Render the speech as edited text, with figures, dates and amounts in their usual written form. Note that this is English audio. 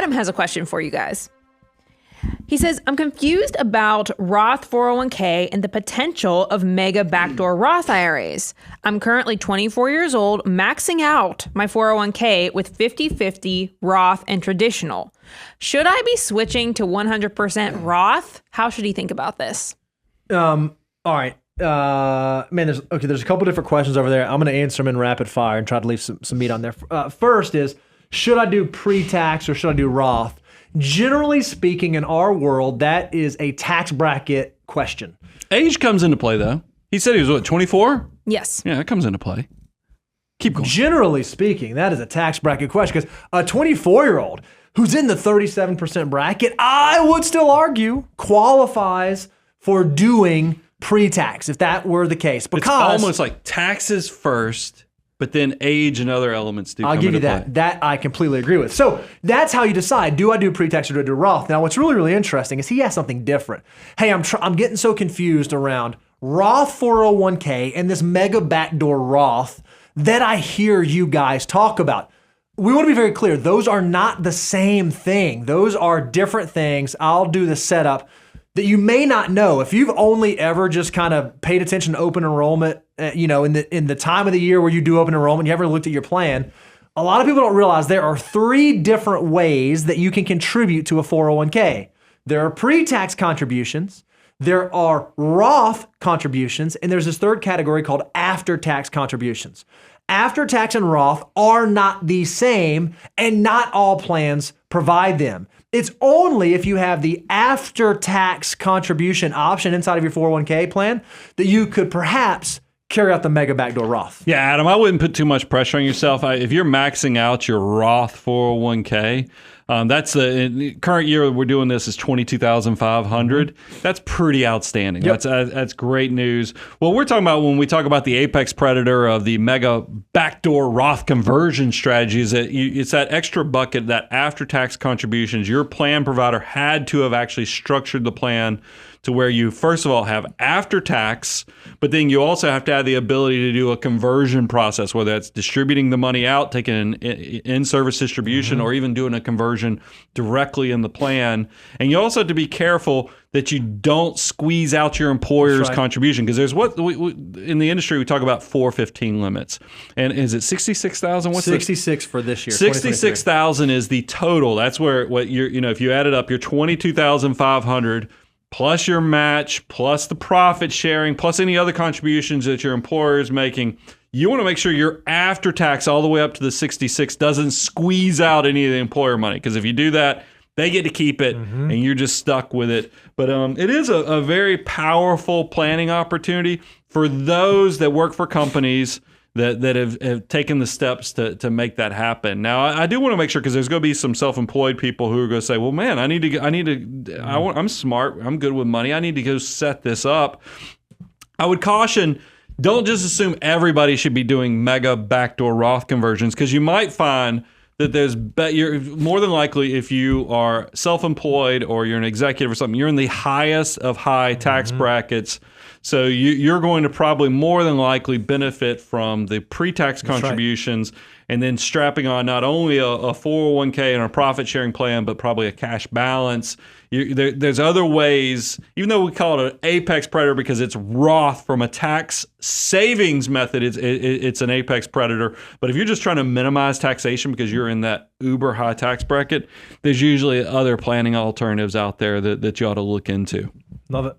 Adam has a question for you guys. He says, I'm confused about Roth 401k and the potential of mega backdoor Roth IRAs. I'm currently 24 years old, maxing out my 401k with 50-50 Roth and traditional. Should I be switching to 100% Roth? How should he think about this? All right. There's a couple different questions over there. I'm going to answer them in rapid fire and try to leave some meat on there. First is, should I do pre-tax or should I do Roth? Generally speaking, in our world, that is a tax bracket question. Age comes into play, though. He said he was, 24? Yes. Yeah, it comes into play. Keep going. Generally speaking, that is a tax bracket question because a 24-year-old who's in the 37% bracket, I would still argue, qualifies for doing pre-tax if that were the case. Because it's almost like taxes first, but then age and other elements do come into play. I'll give you that. That I completely agree with. So that's how you decide, do I do pre-tax or do I do Roth? Now, what's really, really interesting is he has something different. Hey, I'm getting so confused around Roth 401k and this mega backdoor Roth that I hear you guys talk about. We want to be very clear. Those are not the same thing. Those are different things. I'll do the setup that you may not know. If you've only ever just kind of paid attention to open enrollment, in the time of the year where you do open enrollment, you haven't looked at your plan, a lot of people don't realize there are 3 different ways that you can contribute to a 401k. There are pre-tax contributions, there are Roth contributions, and there's this third category called after-tax contributions. After-tax and Roth are not the same, and not all plans provide them. It's only if you have the after-tax contribution option inside of your 401k plan that you could perhaps carry out the mega backdoor Roth. Yeah, Adam, I wouldn't put too much pressure on yourself. If you're maxing out your Roth 401k, that's the current year we're doing this is $22,500. That's pretty outstanding. Yep. That's great news. What we're talking about when we talk about the apex predator of the mega backdoor Roth conversion strategy is that it's that extra bucket, that after-tax contributions. Your plan provider had to have actually structured the plan to where you, first of all, have after-tax, but then you also have to have the ability to do a conversion process, whether that's distributing the money out, taking an in-service distribution, or even doing a conversion directly in the plan. And you also have to be careful that you don't squeeze out your employer's contribution, because there's in the industry we talk about 415 limits. And is it 66,000? What's 66 for this year? 66,000 is the total. That's where if you add it up, you're 22,500 plus your match, plus the profit sharing, plus any other contributions that your employer is making. You want to make sure your after tax all the way up to the 66 doesn't squeeze out any of the employer money, because if you do that, they get to keep it and you're just stuck with it. But it is a very powerful planning opportunity for those that work for companies that have taken the steps to make that happen. Now, I do want to make sure, because there's going to be some self-employed people who are going to say, well, man, I'm smart, I'm good with money, I need to go set this up. I would caution, don't just assume everybody should be doing mega backdoor Roth conversions, because you might find that you're more than likely, if you are self-employed or you're an executive or something, you're in the highest of high tax brackets. So you're going to probably more than likely benefit from the pre-tax contributions, and then strapping on not only a 401k and a profit sharing plan, but probably a cash balance. There's other ways, even though we call it an apex predator because it's Roth from a tax savings method, it's an apex predator. But if you're just trying to minimize taxation because you're in that uber high tax bracket, there's usually other planning alternatives out there that you ought to look into. Love it.